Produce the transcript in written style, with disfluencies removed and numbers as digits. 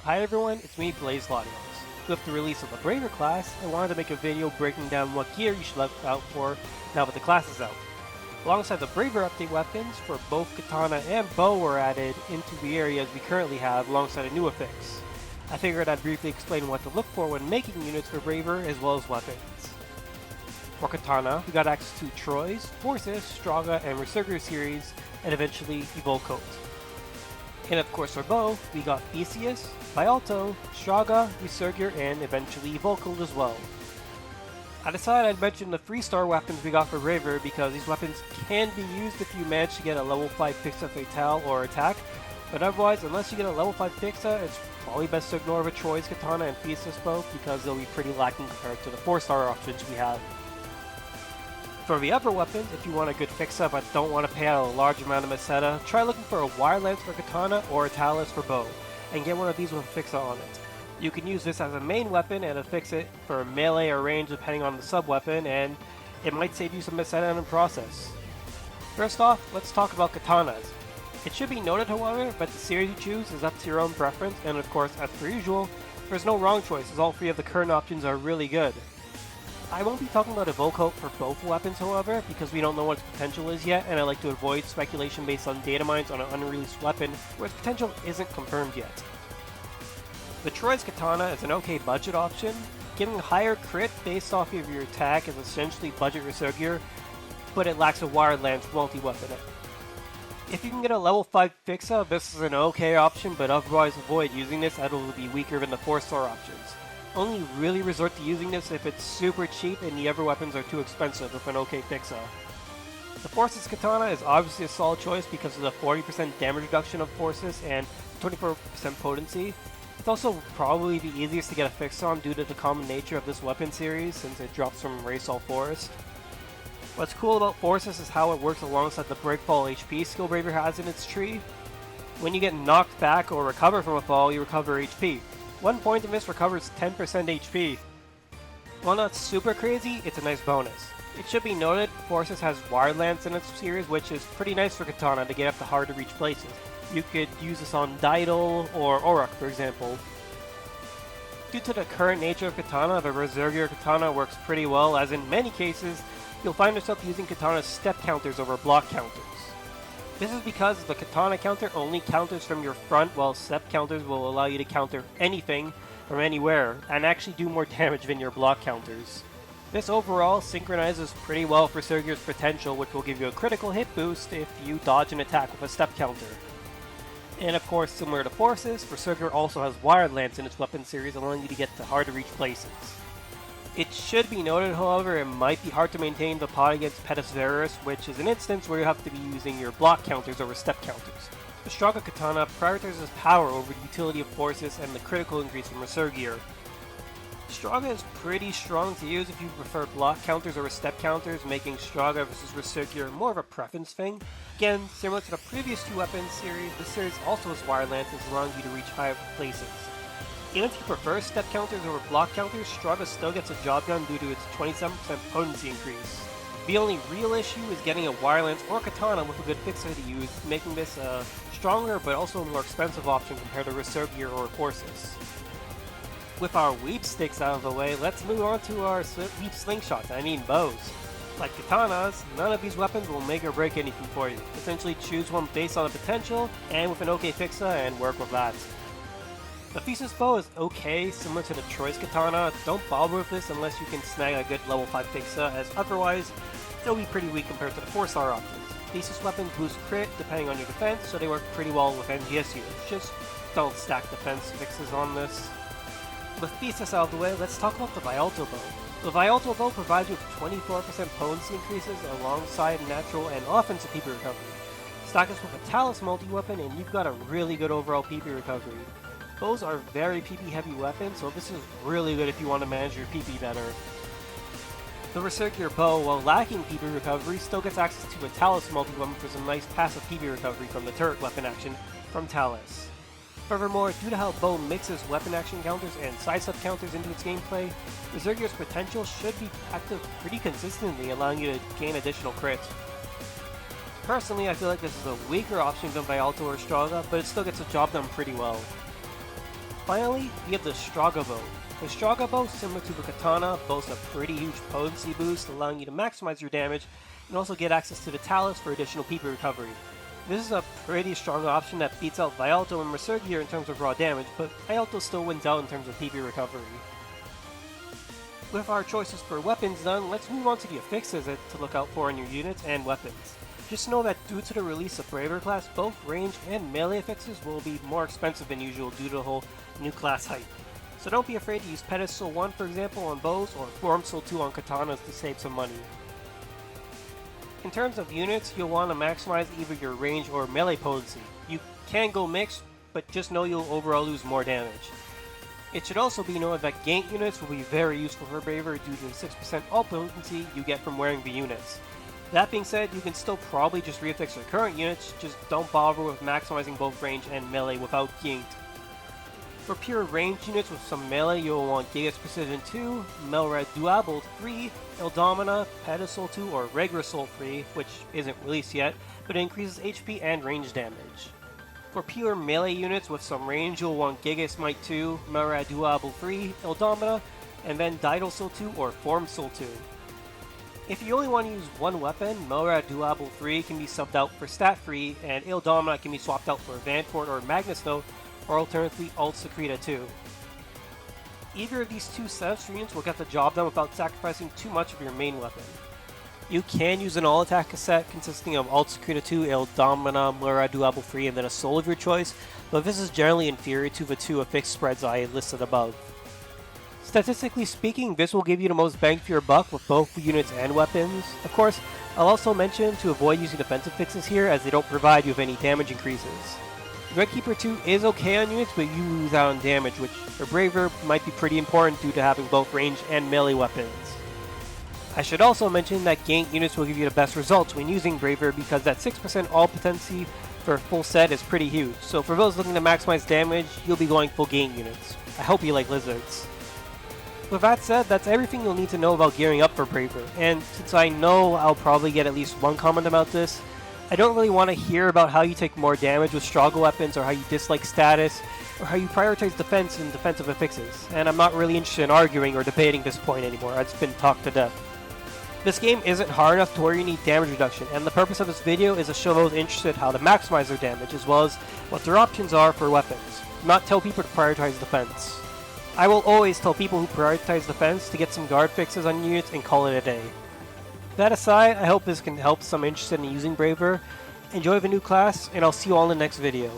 Hi everyone, it's me Blaze Latios. With the release of the Braver class, I wanted to make a video breaking down what gear you should look out for now that the class is out. Alongside the Braver update, weapons for both Katana and Bow were added into the areas we currently have alongside a new affix. I figured I'd briefly explain what to look for when making units for Braver as well as weapons. For Katana, we got access to Troy's, Forces, Straga, and Resurger series, and eventually Evolcoat. And of course for Bow, we got Theseus, Vialto, Straga, Resurger, and eventually Evolcoat as well. I decided I'd mention the 3-star weapons we got for Braver because these weapons can be used if you manage to get a level 5 Fixa Fatale or attack, but otherwise, unless you get a level 5 Fixa, it's probably best to ignore the Troy's Katana and Theseus Bow because they'll be pretty lacking compared to the 4-star options we have. For the other weapons, if you want a good Fixa but don't want to pay out a large amount of Meseta, try looking for a Wire Lance for Katana or a Talus for Bow, and get one of these with a Fixa on it. You can use this as a main weapon and affix it for melee or range depending on the sub-weapon, and it might save you some Meseta in the process. First off, let's talk about Katanas. It should be noted, however, that the series you choose is up to your own preference, and of course, as per usual, there's no wrong choice as all 3 of the current options are really good. I won't be talking about Evolcoat for both weapons, however, because we don't know what its potential is yet, and I like to avoid speculation based on data mines on an unreleased weapon where its potential isn't confirmed yet. The Troy's Katana is an okay budget option. Giving higher crit based off of your attack is essentially budget Resurger, but it lacks a Wire Lance multi-weapon. If you can get a level 5 Fixa, this is an okay option, but otherwise avoid using this as it will be weaker than the 4-star options. Only really resort to using this if it's super cheap and the other weapons are too expensive with an okay Fixa. The Forces Katana is obviously a solid choice because of the 40% damage reduction of Forces and 24% potency. It's also probably the easiest to get a fix on due to the common nature of this weapon series since it drops from Raceall Forest. What's cool about Forces is how it works alongside the Breakfall HP skill Braver has in its tree. When you get knocked back or recover from a fall, you recover HP. 1 point of this recovers 10% HP. While not super crazy, it's a nice bonus. It should be noted, Forces has Wire Lance in its series, which is pretty nice for Katana to get up to hard to reach places. You could use this on Daidol or Auroch, for example. Due to the current nature of Katana, the Resurger Katana works pretty well, as in many cases, you'll find yourself using Katana's step counters over block counters. This is because the Katana counter only counters from your front, while step counters will allow you to counter anything from anywhere, and actually do more damage than your block counters. This overall synchronizes pretty well for Resurger's potential, which will give you a critical hit boost if you dodge an attack with a step counter. And of course, similar to Forces, Resurger also has Wire Lance in its weapon series, allowing you to get to hard to reach places. It should be noted, however, it might be hard to maintain the pot against Pedis Verus, which is an instance where you have to be using your block counters over step counters. The Straga Katana prioritizes power over the utility of Forces and the critical increase from Resurger. Straga is pretty strong to use if you prefer block counters over step counters, making Straga versus Resurger more of a preference thing. Again, similar to the previous 2 weapons series, this series also has Wire Lances, allowing you to reach higher places. Even if you prefer step counters over block counters, Straga still gets a job done due to its 27% potency increase. The only real issue is getting a Wire Lance or Katana with a good Fixa to use, making this a stronger but also a more expensive option compared to Resurger or Forces. With our Weep Sticks out of the way, let's move on to our Weep Slingshots, bows. Like Katanas, none of these weapons will make or break anything for you. Essentially choose one based on the potential, and with an okay Fixa, and work with that. The Theseus Bow is okay, similar to the Troy's Katana. Don't bother with this unless you can snag a good level 5 Fixa, as otherwise, they'll be pretty weak compared to the 4-star options. Theseus weapons boost crit depending on your defense, so they work pretty well with NGS units. Just don't stack defense fixes on this. With Theseus out of the way, let's talk about the Vialto Bow. The Vialto Bow provides you with 24% potency increases alongside natural and offensive PP recovery. Stack this with a Talus multi-weapon and you've got a really good overall PP recovery. Bows are very PP heavy weapons, so this is really good if you want to manage your PP better. The Resurger Bow, while lacking PP recovery, still gets access to a Talus multi-weapon for some nice passive PP recovery from the turret weapon action from Talus. Furthermore, due to how Bow mixes weapon action counters and sidestep counters into its gameplay, Resurger's potential should be active pretty consistently, allowing you to gain additional crits. Personally, I feel like this is a weaker option than Vialto or Straga, but it still gets the job done pretty well. Finally, we have the SEGA bow. The SEGA bow, similar to the Katana, boasts a pretty huge potency boost, allowing you to maximize your damage and also get access to the Talus for additional PP recovery. This is a pretty strong option that beats out Vialto and Resurgir in terms of raw damage, but Vialto still wins out in terms of PP recovery. With our choices for weapons done, let's move on to the affixes to look out for in your units and weapons. Just know that due to the release of Braver class, both range and melee affixes will be more expensive than usual due to the whole new class hype. So don't be afraid to use Pedestal 1 for example on bows or Formsel 2 on katanas to save some money. In terms of units, you'll want to maximize either your range or melee potency. You can go mixed, but just know you'll overall lose more damage. It should also be noted that gank units will be very useful for Braver due to the 6% ult potency you get from wearing the units. That being said, you can still probably just reaffix your current units, just don't bother with maximizing both range and melee without ganked. For pure range units with some melee, you'll want Gigas Precision 2, Melred Duable 3, Ildomina, Pedestal 2, or Regresol 3, which isn't released yet, but it increases HP and range damage. For pure melee units with some range, you'll want Gigas Might 2, Melred Duable 3, Ildomina, and then Didalsil 2 or Formsel 2. If you only want to use one weapon, Melred Duable 3 can be subbed out for Stat Free, and Ildomina can be swapped out for Vanport or Magnesnote, or alternatively Alt Secreta 2. Either of these two setups for units will get the job done without sacrificing too much of your main weapon. You can use an all-attack set consisting of Alt Secreta 2, Ildomina, Melred Duable 3, and then a soul of your choice, but this is generally inferior to the two affix spreads I listed above. Statistically speaking, this will give you the most bang for your buck with both units and weapons. Of course, I'll also mention to avoid using defensive fixes here as they don't provide you with any damage increases. Red Keeper 2 is okay on units, but you lose out on damage, which for Braver might be pretty important due to having both range and melee weapons. I should also mention that gank units will give you the best results when using Braver because that 6% all potency for a full set is pretty huge, so for those looking to maximize damage, you'll be going full gank units. I hope you like lizards. With that said, that's everything you'll need to know about gearing up for Braver, and since I know I'll probably get at least one comment about this, I don't really want to hear about how you take more damage with struggle weapons or how you dislike status or how you prioritize defense and defensive affixes, and I'm not really interested in arguing or debating this point anymore. It's been talked to death. This game isn't hard enough to where you need damage reduction, and the purpose of this video is to show those interested how to maximize their damage as well as what their options are for weapons, not tell people to prioritize defense. I will always tell people who prioritize defense to get some guard fixes on units and call it a day. That aside, I hope this can help some interested in using Braver. Enjoy the new class, and I'll see you all in the next video.